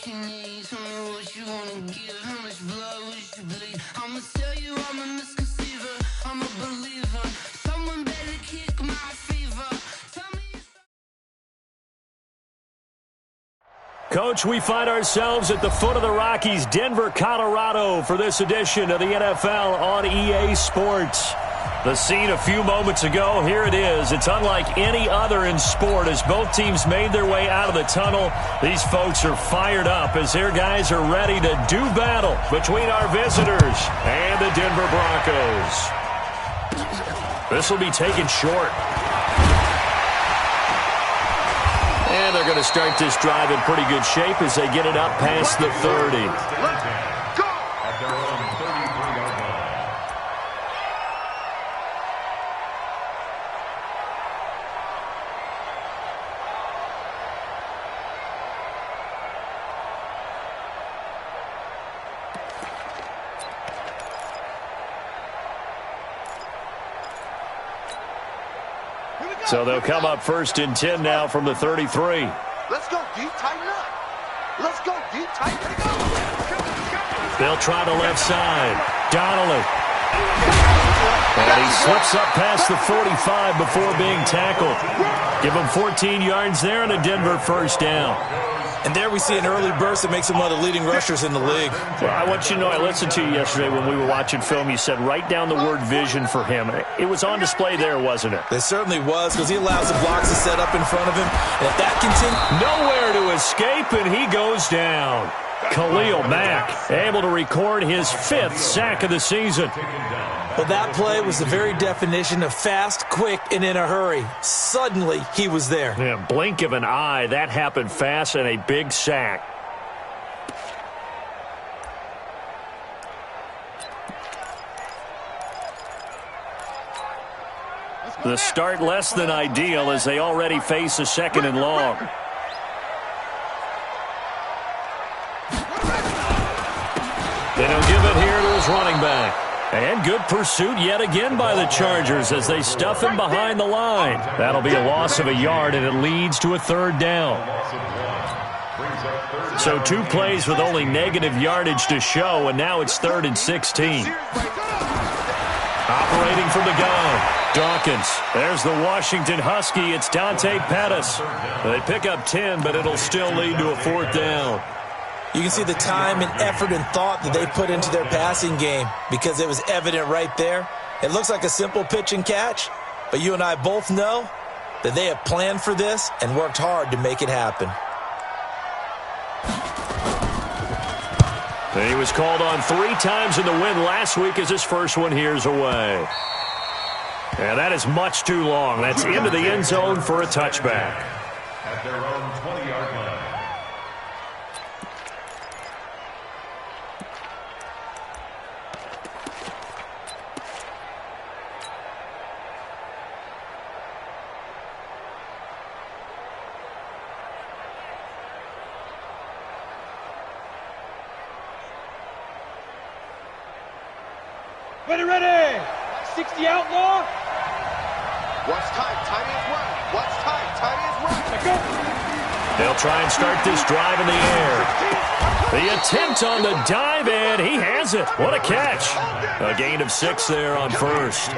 you need. Tell me what you wanna give. How much blood would you bleed? I'ma tell you I'm a misconceiver. I'm a believer. Someone better kick my fever. Tell me. Coach, we find ourselves at the foot of the Rockies, Denver, Colorado, for this edition of the NFL on EA Sports. The scene a few moments ago, here it is. It's unlike any other in sport as both teams made their way out of the tunnel. These folks are fired up as their guys are ready to do battle between our visitors and the Denver Broncos. This will be taken short. And they're going to start this drive in pretty good shape as they get it up past the 30. So they'll come up first and 10 now from the 33. Let's go deep, tighten up. Let's go deep, tighten up. They'll try the left side. Donnelly. And he slips up past the 45 before being tackled. Give him 14 yards there and a Denver first down. And there we see an early burst that makes him one of the leading rushers in the league. Well, I want you to know, I listened to you yesterday when we were watching film. You said write down the word vision for him. It was on display there, wasn't it? It certainly was, because he allows the blocks to set up in front of him. And if that continues... Nowhere to escape, and he goes down. Khalil Mack able to record his 5th sack of the season. Well, that play was the very definition of fast, quick, and in a hurry. Suddenly, he was there. Yeah, blink of an eye. That happened fast and a big sack. The start less than ideal as they already face a 2nd and long. And he'll give it here to his running back. And good pursuit yet again by the Chargers as they stuff him behind the line. That'll be a loss of a yard, and it leads to a 3rd down. So 2 plays with only negative yardage to show, and now it's 3rd and 16. Operating from the gun, Dawkins. There's the Washington Husky. It's Dante Pettis. They pick up 10, but it'll still lead to a 4th down. You can see the time and effort and thought that they put into their passing game because it was evident right there. It looks like a simple pitch and catch, but you and I both know that they have planned for this and worked hard to make it happen. He was called on 3 times in the win last week as his first one here's away. And that is much too long. That's into the end zone for a touchback. At their own 20-yard line. Ready. 60 outlaw. What's tight? Tight is right. What's tight? Tight is right. They'll try and start this drive in the air. The attempt on the dive, and he has it. What a catch. A gain of 6 there on first.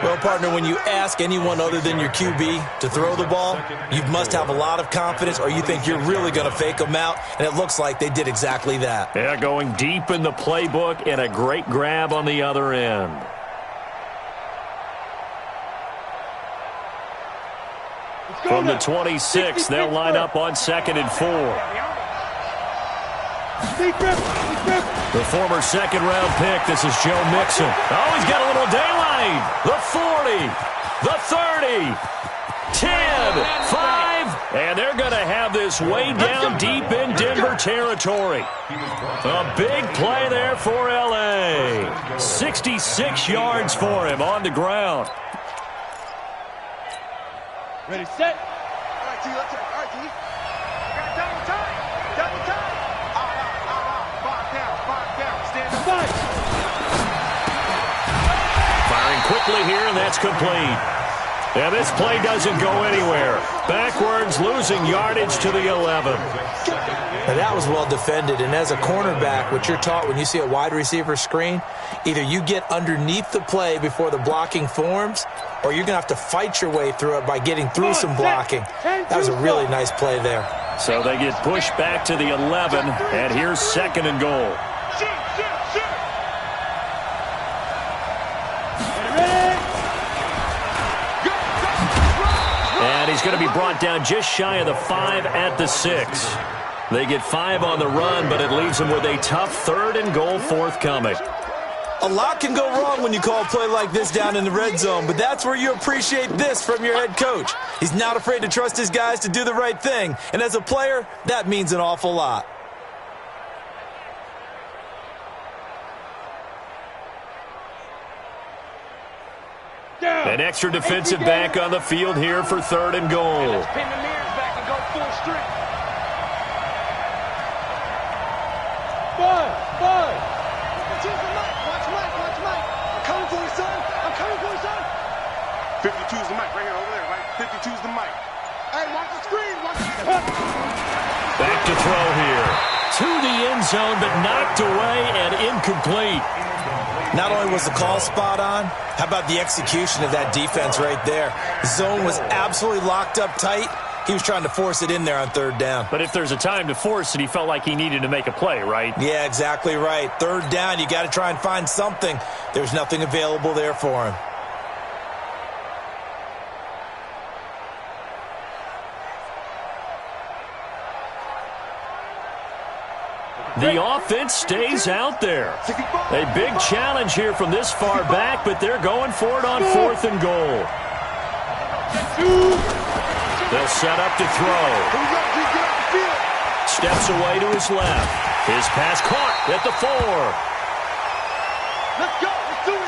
Well, partner, when you ask anyone other than your QB to throw the ball, you must have a lot of confidence or you think you're really going to fake them out, and it looks like they did exactly that. Yeah, going deep in the playbook and a great grab on the other end. From the 26, they'll line up on 2nd and 4. The former 2nd-round pick, this is Joe Mixon. Oh, he's got a little daylight. The 40, the 30, 10, 5, and they're going to have this way down deep in Denver territory. A big play there for L.A. 66 yards for him on the ground. Ready, set. All right, D, let's take it. All right, D. I got double time. Double time. Five down. Stand up. Firing quickly here, and that's complete. And this play doesn't go anywhere. Backwards, losing yardage to the 11. Now that was well defended, and as a cornerback, what you're taught when you see a wide receiver screen, either you get underneath the play before the blocking forms, or you're going to have to fight your way through it by getting through some blocking. That was a really nice play there. So they get pushed back to the 11, and here's 2nd and goal. And he's going to be brought down just shy of the 5 at the 6. They get 5 on the run, but it leaves them with a tough 3rd and goal forthcoming. A lot can go wrong when you call a play like this down in the red zone, but that's where you appreciate this from your head coach. He's not afraid to trust his guys to do the right thing, and as a player, that means an awful lot. An extra defensive back on the field here for 3rd and goal. Let's pin the mirrors back and go full strength. Bud. Watch Mike. I'm coming for you, son. 52's the mic right here over there, right? 52's the mic. Hey, watch the screen. Back to throw here. To the end zone, but knocked away and incomplete. Not only was the call spot on, how about the execution of that defense right there? The zone was absolutely locked up tight. He was trying to force it in there on 3rd down. But if there's a time to force it, he felt like he needed to make a play, right? Yeah, exactly right. 3rd down, you got to try and find something. There's nothing available there for him. The offense stays out there. A big challenge here from this far back, but they're going for it on 4th and goal. They'll set up to throw. Steps away to his left. His pass caught at the 4. Let's go. Let's do it.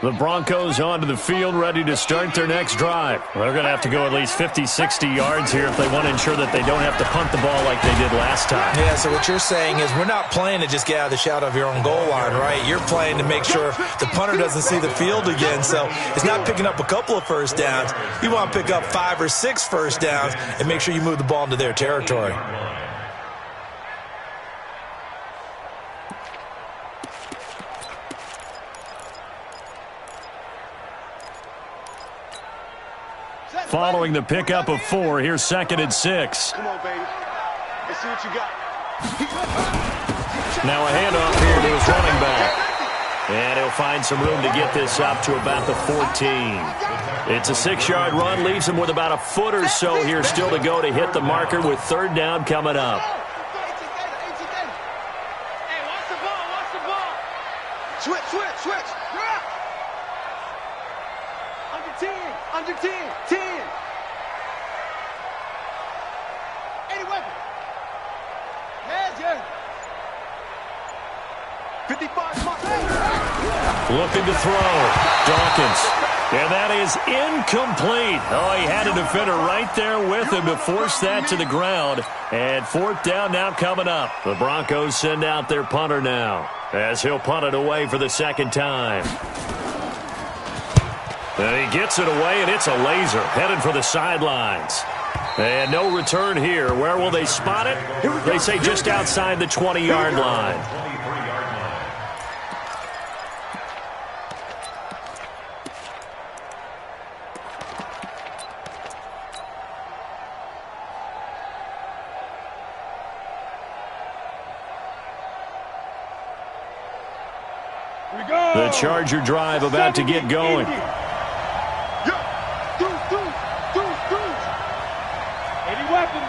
The Broncos onto the field, ready to start their next drive. They're going to have to go at least 50, 60 yards here if they want to ensure that they don't have to punt the ball like they did last time. Yeah, so what you're saying is we're not playing to just get out of the shadow of your own goal line, right? You're playing to make sure the punter doesn't see the field again. So it's not picking up a couple of first downs. You want to pick up 5 or 6 first downs and make sure you move the ball into their territory. Following the pickup of 4, here's 2nd and 6. Come on, baby. Let's see what you got. Now a handoff here to his running back. And he'll find some room to get this up to about the 14. It's a 6-yard run, leaves him with about a foot or so here still to go to hit the marker with 3rd down coming up. Hey, watch the ball. Switch. You're up. Under 10. 10. Any weapon. Yeah. 55 mark. Looking to throw. Dawkins. And that is incomplete. Oh, he had a defender right there with him to force that to the ground. And 4th down now coming up. The Broncos send out their punter now, as he'll punt it away for the 2nd time. And he gets it away, and it's a laser headed for the sidelines. And no return here. Where will they spot it? They say just outside the 20-yard line. The Charger drive about to get going. Any weapon.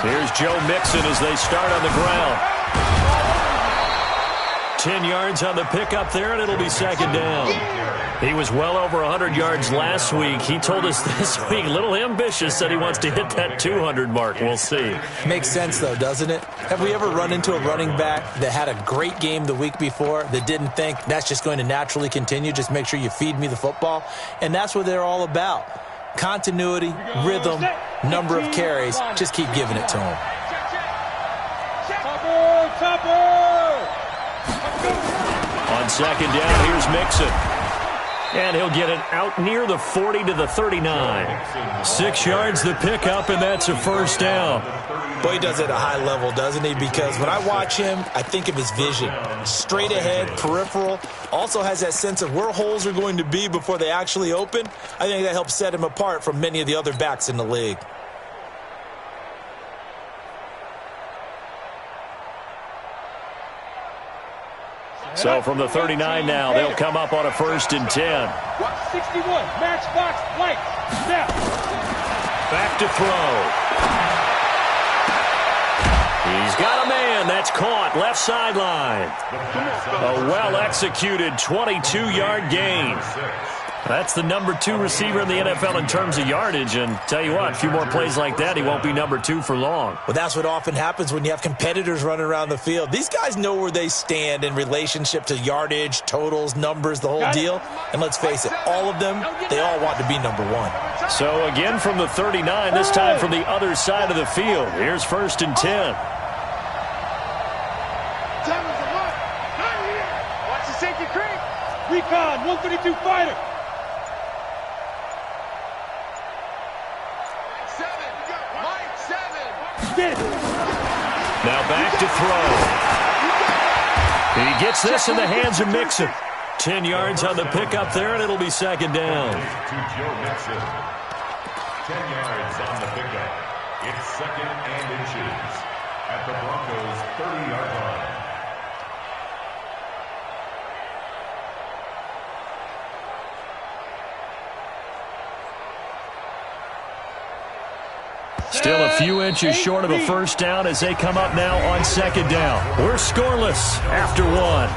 Here's Joe Mixon as they start on the ground. 10 yards on the pickup there, and it'll be second down. He was well over 100 yards last week. He told us this week, a little ambitious, that he wants to hit that 200 mark. We'll see. Makes sense, though, doesn't it? Have we ever run into a running back that had a great game the week before that didn't think that's just going to naturally continue? Just make sure you feed me the football. And that's what they're all about. Continuity, rhythm, number of carries. Just keep giving it to him. On second down, here's Mixon. And he'll get it out near the 40 to the 39. 6 yards the pickup, and that's a first down. Boy, he does it at a high level, doesn't he? Because when I watch him, I think of his vision. Straight ahead, peripheral. Also has that sense of where holes are going to be before they actually open. I think that helps set him apart from many of the other backs in the league. So from the 39 now, they'll come up on a 1st and 10. 61, matchbox, lights, snap. Back to throw. He's got a man. That's caught. Left sideline. A well-executed 22-yard gain. That's the number 2 receiver in the NFL in terms of yardage. And tell you what, a few more plays like that, he won't be number 2 for long. Well, that's what often happens when you have competitors running around the field. These guys know where they stand in relationship to yardage, totals, numbers, the whole deal. And let's face it, all of them, they all want to be number 1. So again from the 39, this time from the other side of the field. Here's 1st and 10. Watch the safety creep. Recon, 132 fighter. Now back to throw. He gets this in the hands of Mixon. 10 yards on the pickup there, and it'll be second down. To Joe Mixon. 10 yards on the pickup. It's 2nd and inches at the Broncos' 30-yard line. Still a few inches short of a first down as they come up now on second down. We're scoreless after 1.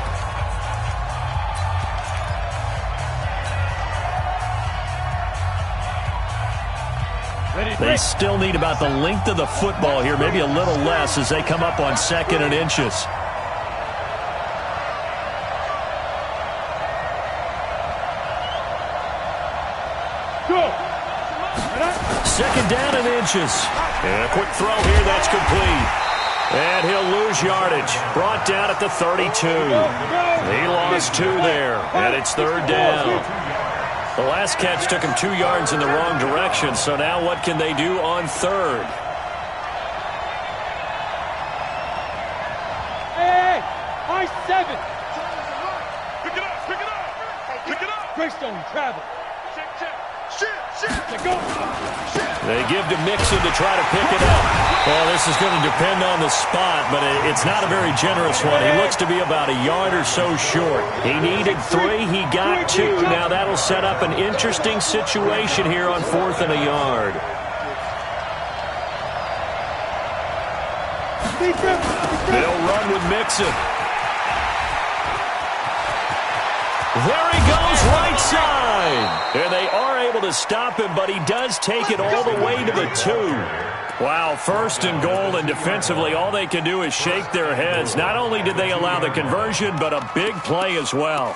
They still need about the length of the football here, maybe a little less as they come up on 2nd and inches. Second down and inches. And a quick throw here, that's complete. And he'll lose yardage. Brought down at the 32. He lost 2 there, and it's 3rd down. The last catch took him 2 yards in the wrong direction, so now what can they do on 3rd? Hey, high 7. Pick it up, pick it up. Pick it up. Greystone, travel. They give to Mixon to try to pick it up. Well, this is going to depend on the spot, but it's not a very generous one. He looks to be about a yard or so short. He needed 3. He got 2. Now that'll set up an interesting situation here on 4th and a yard. They'll run with Mixon. There he goes, right side. And they are able to stop him, but he does take it all the way to the 2. Wow, 1st and goal, and defensively all they can do is shake their heads. Not only did they allow the conversion, but a big play as well.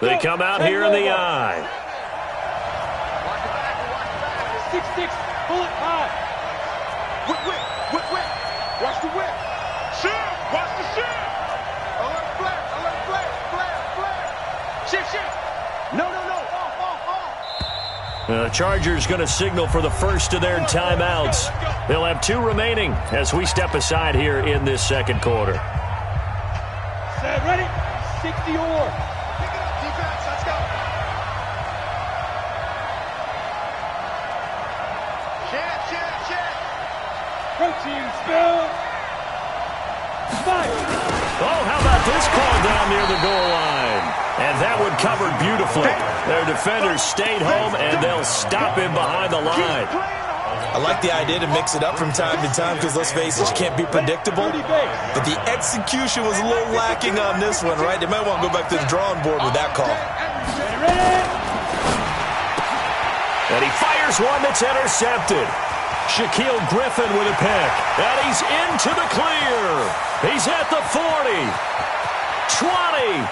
They come out here in the eye. 6-6, bullet high. Whip. Watch the whip. Shift. Watch the shift. Alert flare. Shift. No. Off. The Chargers going to signal for the first of their timeouts. They'll have 2 remaining as we step aside here in this 2nd quarter. Set, ready? 60 or. Protein spill. Fight. Oh, how about this call down near the goal line? And that one covered beautifully. Their defenders stayed home, and they'll stop him behind the line. I like the idea to mix it up from time to time because, let's face it, you can't be predictable. But the execution was a little lacking on this one, right? They might want to go back to the drawing board with that call. And he fires one that's intercepted. Shaquille Griffin with a pick. And he's into the clear. He's at the 40, 20,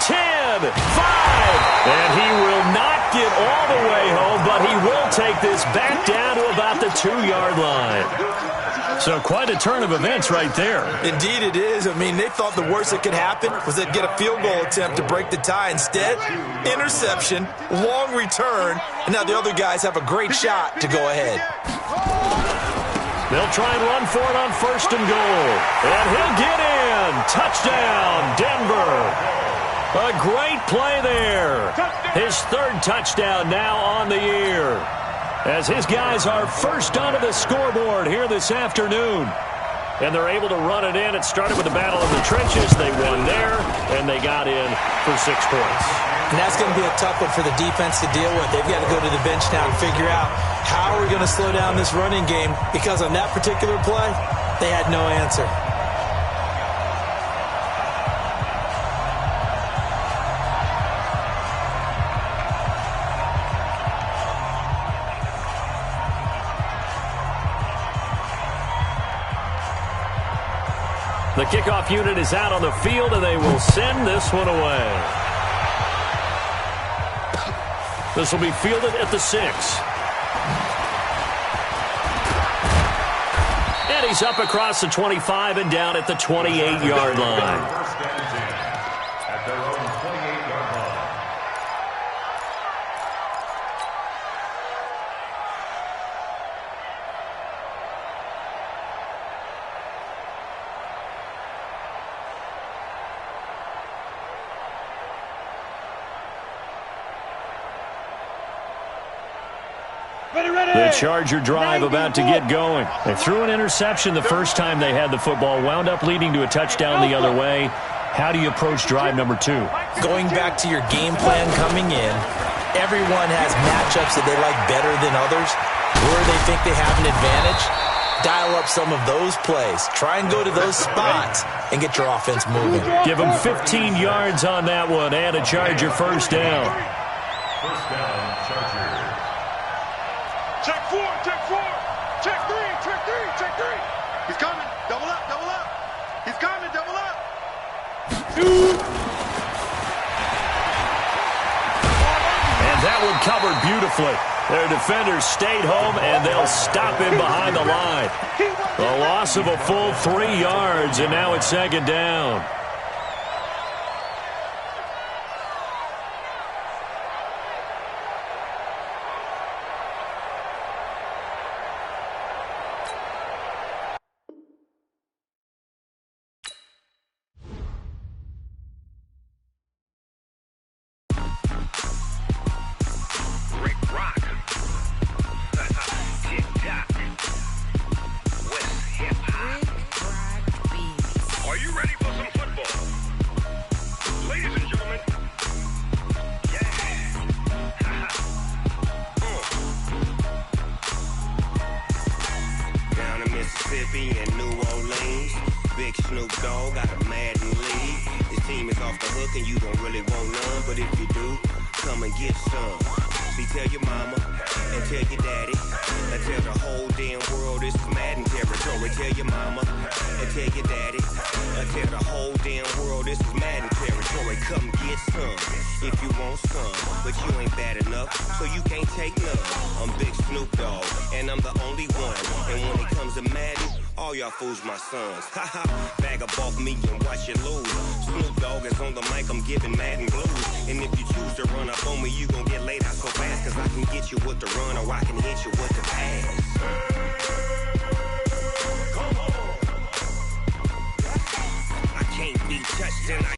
10, 5. And he will not get all the way home, but he will take this back down to about the 2-yard line. So quite a turn of events right there. Indeed it is. I mean, they thought the worst that could happen was they'd get a field goal attempt to break the tie. Instead, interception, long return, and now the other guys have a great shot to go ahead. They'll try and run for it on 1st and goal. And he'll get in. Touchdown, Denver. A great play there. His 3rd touchdown now on the year, as his guys are first onto the scoreboard here this afternoon. And they're able to run it in. It started with a battle in the trenches. They won there, and they got in for 6 points. And that's going to be a tough one for the defense to deal with. They've got to go to the bench now and figure out how are we going to slow down this running game, because on that particular play, they had no answer. The kickoff unit is out on the field, and they will send this one away. This will be fielded at the 6. And he's up across the 25 and down at the 28-yard line. First and 10 at their own 28-yard line. The Charger drive about to get going. They threw an interception the first time they had the football, wound up leading to a touchdown the other way. How do you approach drive number 2? Going back to your game plan coming in, everyone has matchups that they like better than others, where they think they have an advantage. Dial up some of those plays. Try and go to those spots and get your offense moving. Give them 15 yards on that one and a Charger first down. First down, Chargers. Check 4, check 4. Check 3, check 3, check 3. He's coming. Double up, double up. He's coming, double up. 2. And that one covered beautifully. Their defenders stayed home, and they'll stop him behind the line. A loss of a full 3 yards, and now it's 2nd down. Fools my sons. Haha, bag up off me and watch you lose. Snoop Dogg is on the mic, I'm giving Madden blues. And if you choose to run up on me, you gon' get laid out so fast. Cause I can get you with the run or I can hit you with the pass. Come on. I can't be touched and I